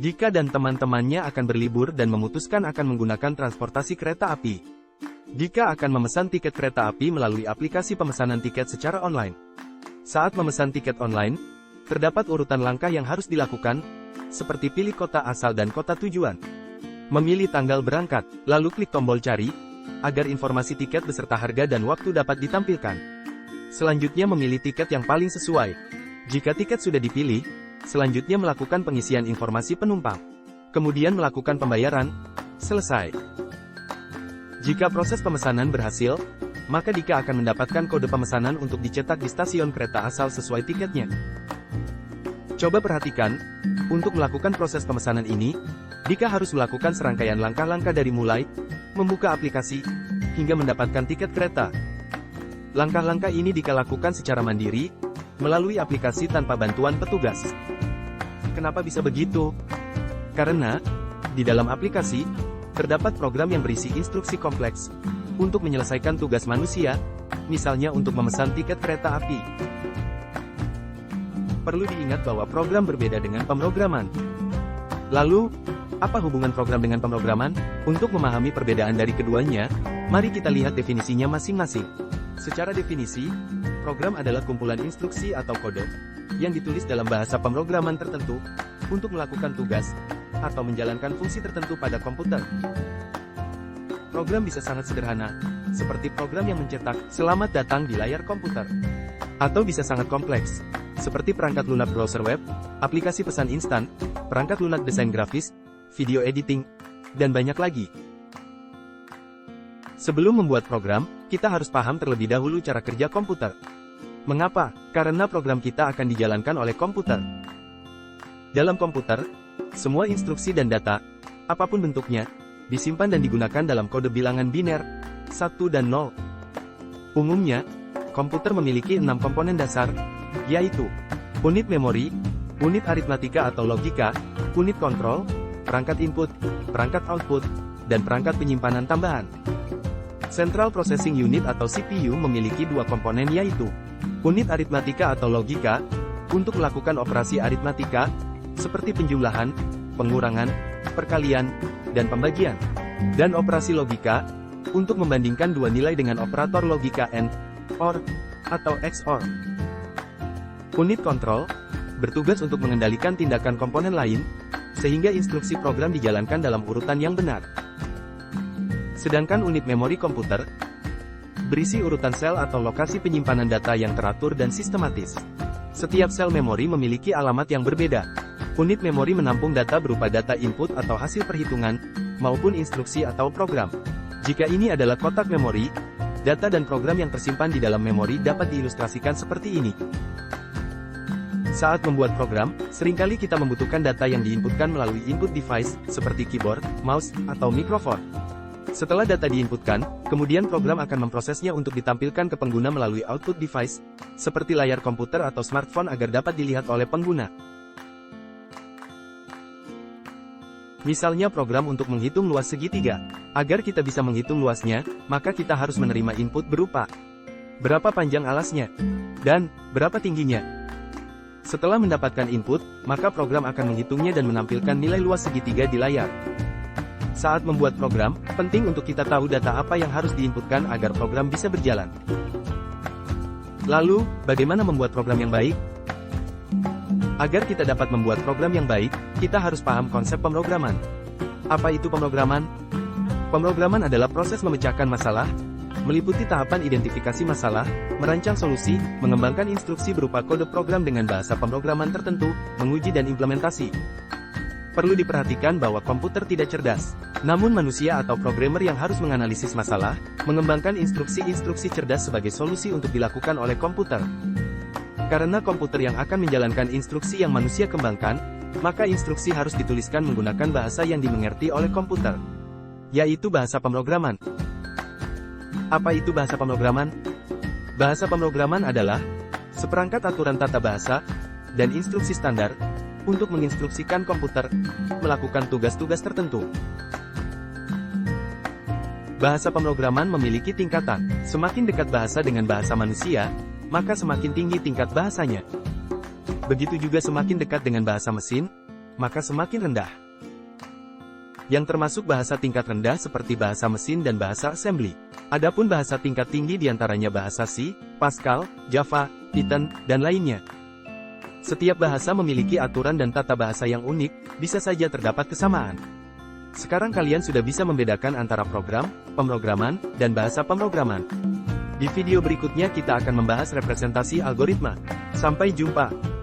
Dika dan teman-temannya akan berlibur dan memutuskan akan menggunakan transportasi kereta api. Dika akan memesan tiket kereta api melalui aplikasi pemesanan tiket secara online. Saat memesan tiket online, terdapat urutan langkah yang harus dilakukan, seperti pilih kota asal dan kota tujuan. Memilih tanggal berangkat, lalu klik tombol cari, agar informasi tiket beserta harga dan waktu dapat ditampilkan. Selanjutnya memilih tiket yang paling sesuai. Jika tiket sudah dipilih, selanjutnya melakukan pengisian informasi penumpang. Kemudian melakukan pembayaran. Selesai. Jika proses pemesanan berhasil, maka Dika akan mendapatkan kode pemesanan untuk dicetak di stasiun kereta asal sesuai tiketnya. Coba perhatikan, untuk melakukan proses pemesanan ini, Dika harus melakukan serangkaian langkah-langkah dari mulai membuka aplikasi, hingga mendapatkan tiket kereta. Langkah-langkah ini Dika lakukan secara mandiri, melalui aplikasi tanpa bantuan petugas. Kenapa bisa begitu? Karena, di dalam aplikasi, terdapat program yang berisi instruksi kompleks, untuk menyelesaikan tugas manusia, misalnya untuk memesan tiket kereta api. Perlu diingat bahwa program berbeda dengan pemrograman. Lalu, apa hubungan program dengan pemrograman? Untuk memahami perbedaan dari keduanya, mari kita lihat definisinya masing-masing. Secara definisi, program adalah kumpulan instruksi atau kode, yang ditulis dalam bahasa pemrograman tertentu, untuk melakukan tugas, atau menjalankan fungsi tertentu pada komputer. Program bisa sangat sederhana, seperti program yang mencetak, "Selamat datang" di layar komputer. Atau bisa sangat kompleks, seperti perangkat lunak browser web, aplikasi pesan instan, perangkat lunak desain grafis, video editing, dan banyak lagi. Sebelum membuat program, kita harus paham terlebih dahulu cara kerja komputer. Mengapa? Karena program kita akan dijalankan oleh komputer. Dalam komputer, semua instruksi dan data, apapun bentuknya, disimpan dan digunakan dalam kode bilangan biner, 1 dan 0. Umumnya, komputer memiliki 6 komponen dasar, yaitu unit memori, unit aritmatika atau logika, unit kontrol, perangkat input, perangkat output, dan perangkat penyimpanan tambahan. Central Processing Unit atau CPU memiliki 2 komponen yaitu unit aritmatika atau logika, untuk melakukan operasi aritmatika, seperti penjumlahan, pengurangan, perkalian, dan pembagian. Dan operasi logika, untuk membandingkan dua nilai dengan operator logika AND, OR, atau XOR. Unit kontrol, bertugas untuk mengendalikan tindakan komponen lain, sehingga instruksi program dijalankan dalam urutan yang benar. Sedangkan unit memori komputer, berisi urutan sel atau lokasi penyimpanan data yang teratur dan sistematis. Setiap sel memori memiliki alamat yang berbeda. Unit memori menampung data berupa data input atau hasil perhitungan, maupun instruksi atau program. Jika ini adalah kotak memori, data dan program yang tersimpan di dalam memori dapat diilustrasikan seperti ini. Saat membuat program, seringkali kita membutuhkan data yang diinputkan melalui input device, seperti keyboard, mouse, atau mikrofon. Setelah data diinputkan, kemudian program akan memprosesnya untuk ditampilkan ke pengguna melalui output device, seperti layar komputer atau smartphone agar dapat dilihat oleh pengguna. Misalnya program untuk menghitung luas segitiga. Agar kita bisa menghitung luasnya, maka kita harus menerima input berupa berapa panjang alasnya, dan berapa tingginya. Setelah mendapatkan input, maka program akan menghitungnya dan menampilkan nilai luas segitiga di layar. Saat membuat program, penting untuk kita tahu data apa yang harus diinputkan agar program bisa berjalan. Lalu, bagaimana membuat program yang baik? Agar kita dapat membuat program yang baik, kita harus paham konsep pemrograman. Apa itu pemrograman? Pemrograman adalah proses memecahkan masalah, meliputi tahapan identifikasi masalah, merancang solusi, mengembangkan instruksi berupa kode program dengan bahasa pemrograman tertentu, menguji dan implementasi. Perlu diperhatikan bahwa komputer tidak cerdas, namun manusia atau programmer yang harus menganalisis masalah, mengembangkan instruksi-instruksi cerdas sebagai solusi untuk dilakukan oleh komputer. Karena komputer yang akan menjalankan instruksi yang manusia kembangkan, maka instruksi harus dituliskan menggunakan bahasa yang dimengerti oleh komputer, yaitu bahasa pemrograman. Apa itu bahasa pemrograman? Bahasa pemrograman adalah seperangkat aturan tata bahasa dan instruksi standar untuk menginstruksikan komputer melakukan tugas-tugas tertentu. Bahasa pemrograman memiliki tingkatan. Semakin dekat bahasa dengan bahasa manusia, maka semakin tinggi tingkat bahasanya. Begitu juga semakin dekat dengan bahasa mesin, maka semakin rendah. Yang termasuk bahasa tingkat rendah seperti bahasa mesin dan bahasa assembly. Adapun bahasa tingkat tinggi diantaranya bahasa C, Pascal, Java, Python, dan lainnya. Setiap bahasa memiliki aturan dan tata bahasa yang unik, bisa saja terdapat kesamaan. Sekarang kalian sudah bisa membedakan antara program, pemrograman, dan bahasa pemrograman. Di video berikutnya kita akan membahas representasi algoritma. Sampai jumpa.